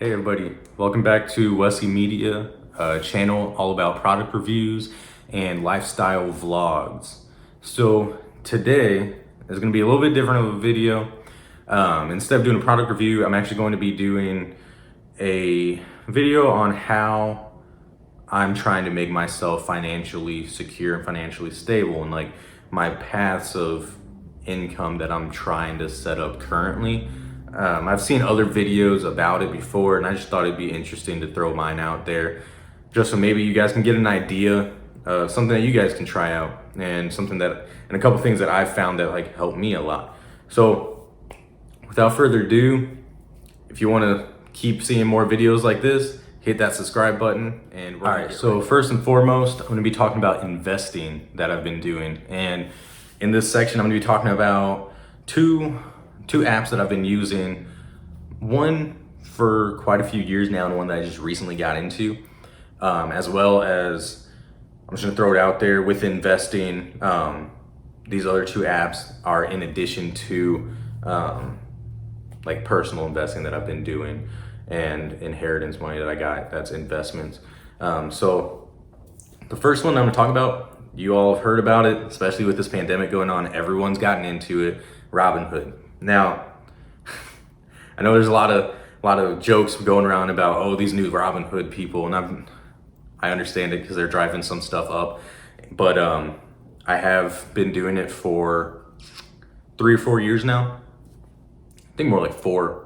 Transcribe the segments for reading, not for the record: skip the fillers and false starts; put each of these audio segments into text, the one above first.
Hey everybody, welcome back to Wesley Media, a channel all about product reviews and lifestyle vlogs. So today is going to be a little bit different of a video. Instead of doing a product review, I'm actually going to be doing a video on how I'm trying to make myself financially secure and financially stable, and like my paths of income that I'm trying to set up currently. I've seen other videos about it before, and I just thought it'd be interesting to throw mine out there just so maybe you guys can get an idea of something that you guys can try out, and a couple things that I've found that like help me a lot. So without further ado, if you want to keep seeing more videos like this, hit that subscribe button. And all right, so first and foremost, I'm going to be talking about investing that I've been doing, and in this section I'm going to be talking about two apps that I've been using, one for quite a few years now and one that I just recently got into, as well as I'm just gonna throw it out there with investing. These other two apps are in addition to like personal investing that I've been doing and inheritance money that I got, that's investments. So the first one I'm gonna talk about, you all have heard about it, especially with this pandemic going on, everyone's gotten into it, Robinhood. Now, I know there's a lot of jokes going around about, oh, these new Robinhood people, and I understand it because they're driving some stuff up, but I have been doing it for 3 or 4 years now. I think more like 4.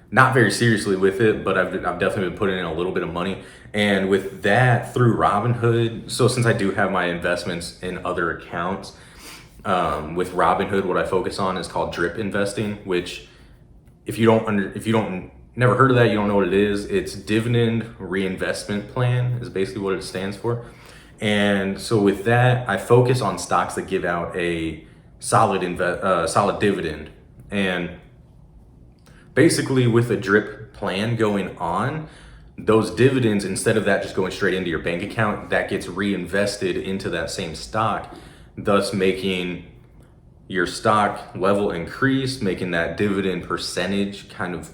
Not very seriously with it, but I've definitely been putting in a little bit of money. And with that, through Robinhood, so since I do have my investments in other accounts, with Robinhood, what I focus on is called drip investing, which if you don't never heard of that, you don't know what it is. It's dividend reinvestment plan is basically what it stands for. And so with that, I focus on stocks that give out a solid dividend. And basically with a drip plan going on, those dividends, instead of that just going straight into your bank account, that gets reinvested into that same stock, thus making your stock level increase, making that dividend percentage kind of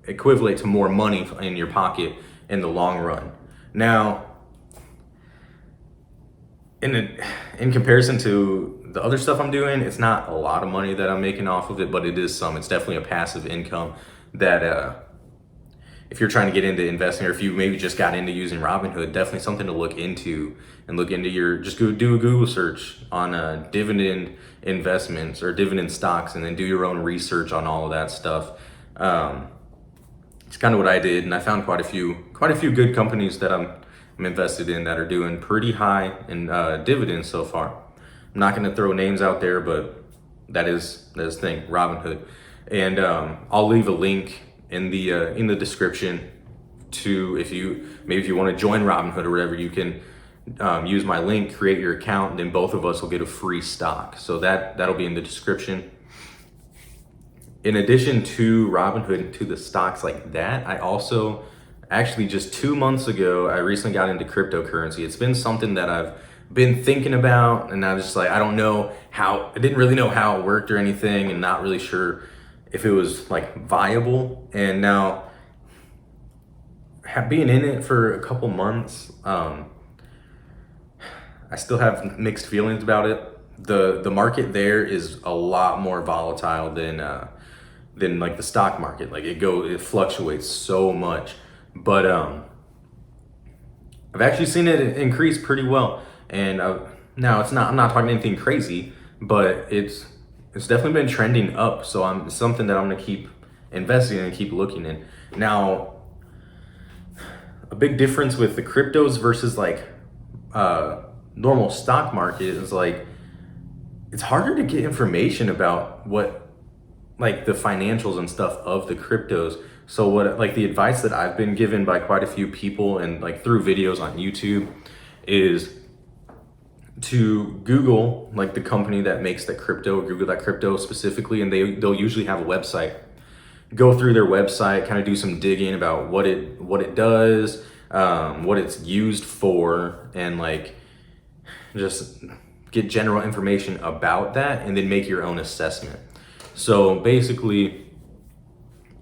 equivalent to more money in your pocket in the long run. Now, in comparison to the other stuff I'm doing, it's not a lot of money that I'm making off of it, but it is some. It's definitely a passive income that if you're trying to get into investing, or if you maybe just got into using Robinhood, definitely something to look into, and look into just go do a Google search on dividend investments or dividend stocks, and then do your own research on all of that stuff. It's kind of what I did, and I found quite a few good companies that I'm invested in that are doing pretty high in dividends so far. I'm not going to throw names out there, but that is the thing, Robinhood, and I'll leave a link in the description to, if you want to join Robinhood or whatever, you can use my link, create your account, and then both of us will get a free stock. So that'll be in the description. In addition to Robinhood, to the stocks like that, I also actually just 2 months ago, I recently got into cryptocurrency. It's been something that I've been thinking about, and I was just like, I didn't really know how it worked or anything, and not really sure if it was like viable. And now being in it for a couple months, I still have mixed feelings about it. The market there is a lot more volatile than like the stock market. Like it fluctuates so much, but I've actually seen it increase pretty well. And now I'm not talking anything crazy, but it's definitely been trending up. So it's something that I'm gonna keep investing in and keep looking in. Now, a big difference with the cryptos versus like normal stock market is like, it's harder to get information about what, like the financials and stuff of the cryptos. So what, like the advice that I've been given by quite a few people and like through videos on YouTube, is to Google like the company that makes the crypto, Google that crypto specifically, and they'll usually have a website. Go through their website, kind of do some digging about what it does, what it's used for, and like just get general information about that, and then make your own assessment. So basically,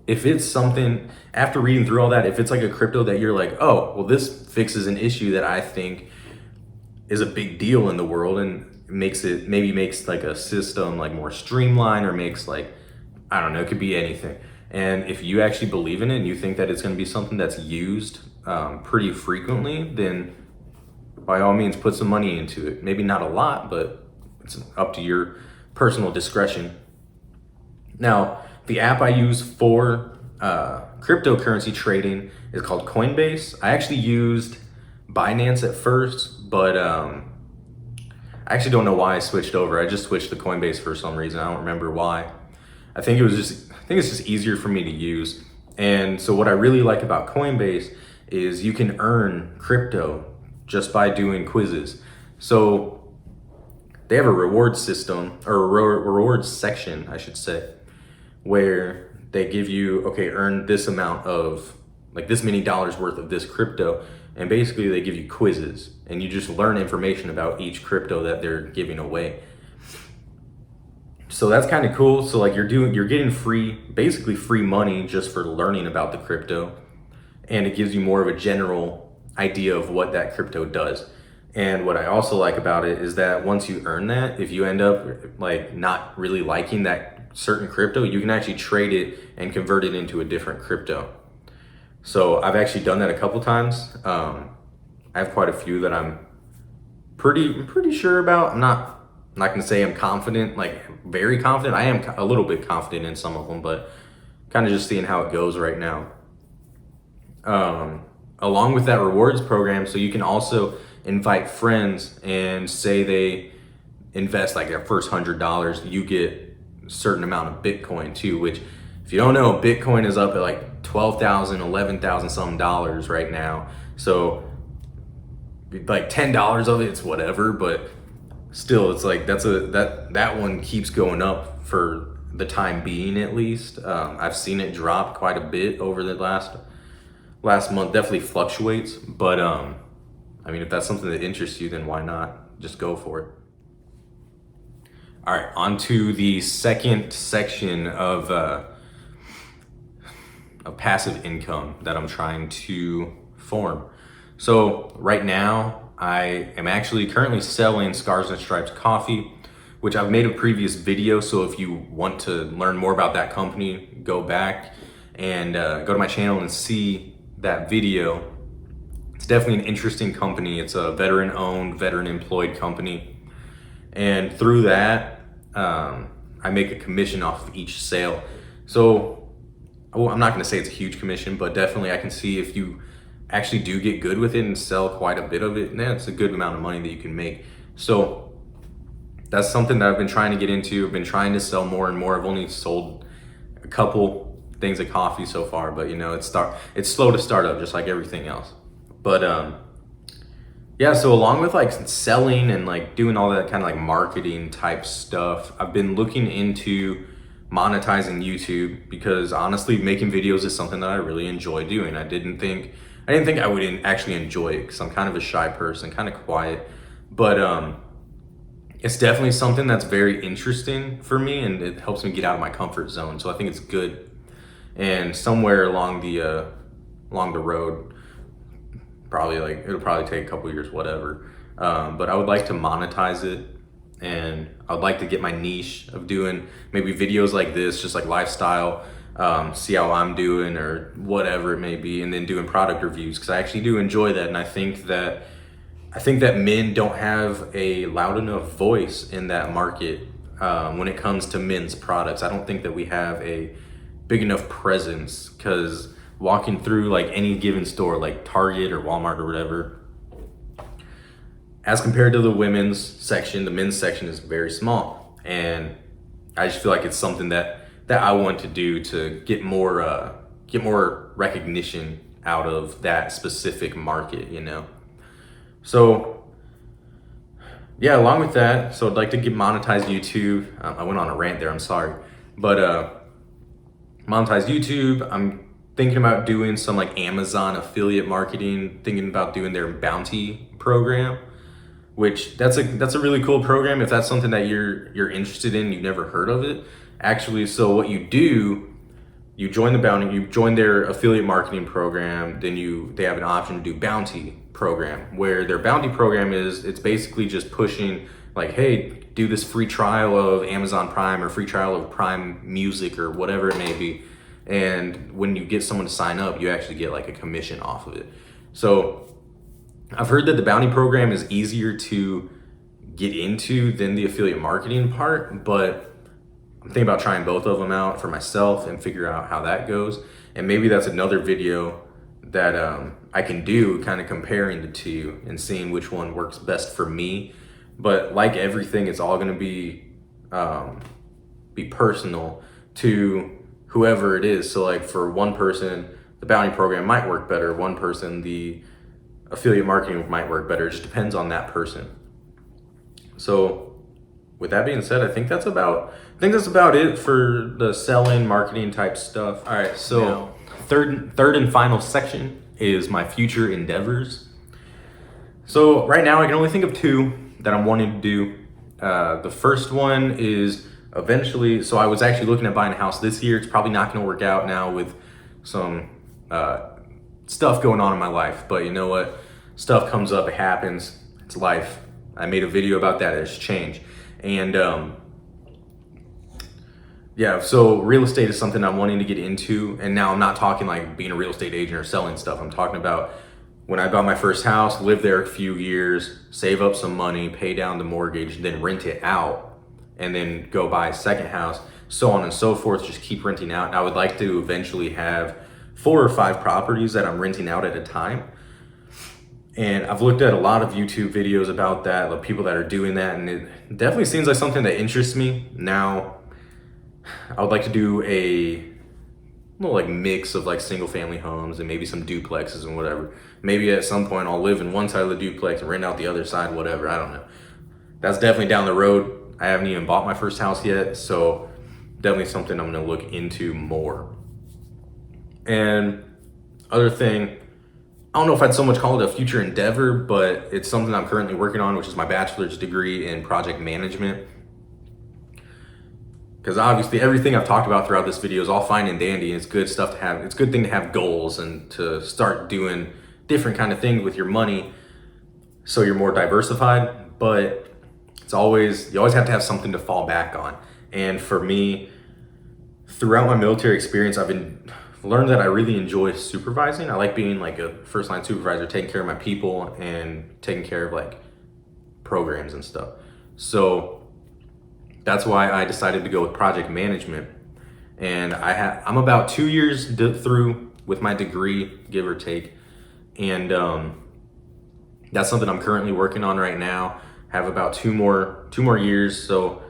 if it's something, after reading through all that, if it's like a crypto that you're like, oh, well, this fixes an issue that I think is a big deal in the world and makes like a system like more streamlined, or makes like, I don't know, it could be anything. And if you actually believe in it and you think that it's going to be something that's used pretty frequently, then by all means put some money into it. Maybe not a lot, but it's up to your personal discretion. Now, the app I use for cryptocurrency trading is called Coinbase. I actually used Binance at first, but I actually don't know why I switched over. I just switched to Coinbase for some reason. I don't remember why. I think it's just easier for me to use. And so what I really like about Coinbase is you can earn crypto just by doing quizzes. So they have a reward system, or a reward section, I should say, where they give you, okay, earn this amount of, like this many dollars worth of this crypto. And basically they give you quizzes and you just learn information about each crypto that they're giving away. So that's kind of cool. So like you're getting basically free money just for learning about the crypto. And it gives you more of a general idea of what that crypto does. And what I also like about it is that once you earn that, if you end up like not really liking that certain crypto, you can actually trade it and convert it into a different crypto. So I've actually done that a couple times. I have quite a few that I'm pretty sure about. I'm not gonna say I'm confident, like very confident. I am a little bit confident in some of them, but kind of just seeing how it goes right now. Along with that rewards program, so you can also invite friends, and say they invest like their first $100, you get a certain amount of Bitcoin too, which if you don't know, Bitcoin is up at like 12,000, 11,000 some dollars right now. So like $10 of it, it's whatever, but still it's like that one keeps going up for the time being, at least. I've seen it drop quite a bit over the last month. Definitely fluctuates, but I mean, if that's something that interests you, then why not just go for it. All right, on to the second section of passive income that I'm trying to form. So right now I am actually currently selling Scars and Stripes coffee, which I've made a previous video. So if you want to learn more about that company, go back and go to my channel and see that video. It's definitely an interesting company. It's a veteran-owned, veteran-employed company. And through that, I make a commission off of each sale. So I'm not gonna say it's a huge commission, but definitely I can see if you actually do get good with it and sell quite a bit of it, then it's a good amount of money that you can make. So that's something that I've been trying to get into. I've been trying to sell more and more. I've only sold a couple things of coffee so far, but you know, it's slow to start up, just like everything else. But yeah, so along with like selling and like doing all that kind of like marketing type stuff, I've been looking into monetizing YouTube, because honestly, making videos is something that I really enjoy doing. I didn't think I would actually enjoy it, because I'm kind of a shy person, kind of quiet, but it's definitely something that's very interesting for me, and it helps me get out of my comfort zone. So I think it's good. And somewhere along the road, it'll probably take a couple years, whatever. But I would like to monetize it, and I would like to get my niche of doing maybe videos like this, just like lifestyle, see how I'm doing or whatever it may be, and then doing product reviews, because I actually do enjoy that. And I think that men don't have a loud enough voice in that market when it comes to men's products. I don't think that we have a big enough presence, because walking through like any given store, like Target or Walmart or whatever, as compared to the women's section, the men's section is very small. And I just feel like it's something that I want to do to get more recognition out of that specific market, you know? So yeah, along with that, so I'd like to monetize YouTube. I went on a rant there, I'm sorry. But monetize YouTube. I'm thinking about doing some like Amazon affiliate marketing, thinking about doing their bounty program, which that's a really cool program if that's something that you're interested in, you've never heard of it. Actually, so what you do you join the bounty, you join their affiliate marketing program, then they have an option to do bounty program, where their bounty program it's basically just pushing like, hey, do this free trial of Amazon Prime or free trial of Prime Music or whatever it may be. And when you get someone to sign up, you actually get like a commission off of it. So I've heard that the bounty program is easier to get into than the affiliate marketing part, but I'm thinking about trying both of them out for myself and figure out how that goes. And maybe that's another video that I can do, kind of comparing the two and seeing which one works best for me. But like everything, it's all going to be personal to whoever it is. So like for one person, the bounty program might work better. One person, the affiliate marketing might work better. It just depends on that person. So with that being said, I think that's about it for the selling, marketing type stuff. All right, so now, third and final section is my future endeavors. So right now I can only think of two that I'm wanting to do. The first one is eventually, so I was actually looking at buying a house this year. It's probably not going to work out now with some stuff going on in my life, but you know what? Stuff comes up, it happens, it's life. I made a video about that, it's change. And yeah, so real estate is something I'm wanting to get into. And now I'm not talking like being a real estate agent or selling stuff. I'm talking about when I bought my first house, live there a few years, save up some money, pay down the mortgage, then rent it out, and then go buy a second house, so on and so forth, just keep renting out. And I would like to eventually have 4 or 5 properties that I'm renting out at a time. And I've looked at a lot of YouTube videos about that, the people that are doing that, and it definitely seems like something that interests me. Now, I would like to do a little like mix of like single family homes and maybe some duplexes and whatever. Maybe at some point I'll live in one side of the duplex and rent out the other side, whatever, I don't know. That's definitely down the road. I haven't even bought my first house yet, so definitely something I'm gonna look into more. And other thing, I don't know if I'd so much call it a future endeavor, but it's something I'm currently working on, which is my bachelor's degree in project management. Because obviously everything I've talked about throughout this video is all fine and dandy, and it's good stuff to have. It's a good thing to have goals and to start doing different kind of things with your money so you're more diversified, but you always have to have something to fall back on. And for me, throughout my military experience, I've learned that I really enjoy supervising. I like being like a first line supervisor, taking care of my people and taking care of like programs and stuff. So that's why I decided to go with project management. And I'm about 2 years through with my degree, give or take. And that's something I'm currently working on right now. Have about two more years. So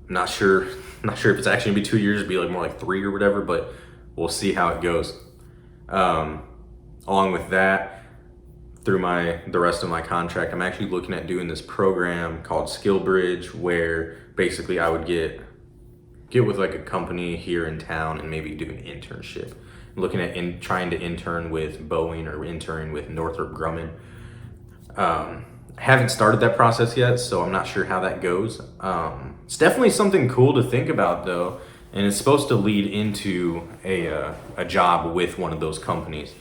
I'm not sure if it's actually gonna be 2 years, it'd be like more like 3 or whatever, but we'll see how it goes. Along with that, through the rest of my contract, I'm actually looking at doing this program called Skill Bridge, where basically I would get with like a company here in town and maybe do an internship. I'm looking at trying to intern with Boeing or interning with Northrop Grumman. I haven't started that process yet, so I'm not sure how that goes. It's definitely something cool to think about though, and it's supposed to lead into a job with one of those companies.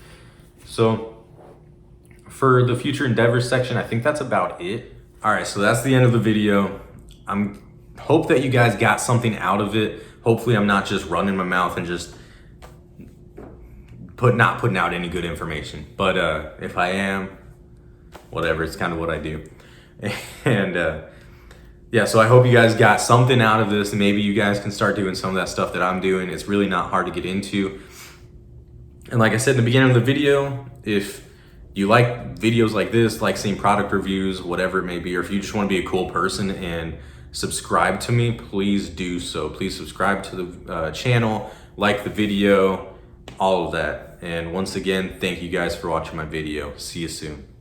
So for the future endeavors section, I think that's about it. All right, so that's the end of the video. Hope that you guys got something out of it. Hopefully I'm not just running my mouth and just not putting out any good information. But if I am, whatever, it's kind of what I do. And yeah, so I hope you guys got something out of this, and maybe you guys can start doing some of that stuff that I'm doing. It's really not hard to get into. And like I said in the beginning of the video, if you like videos like this, like seeing product reviews, whatever it may be, or if you just want to be a cool person and subscribe to me, please do so. Please subscribe to the channel, like the video, all of that. And once again, thank you guys for watching my video. See you soon.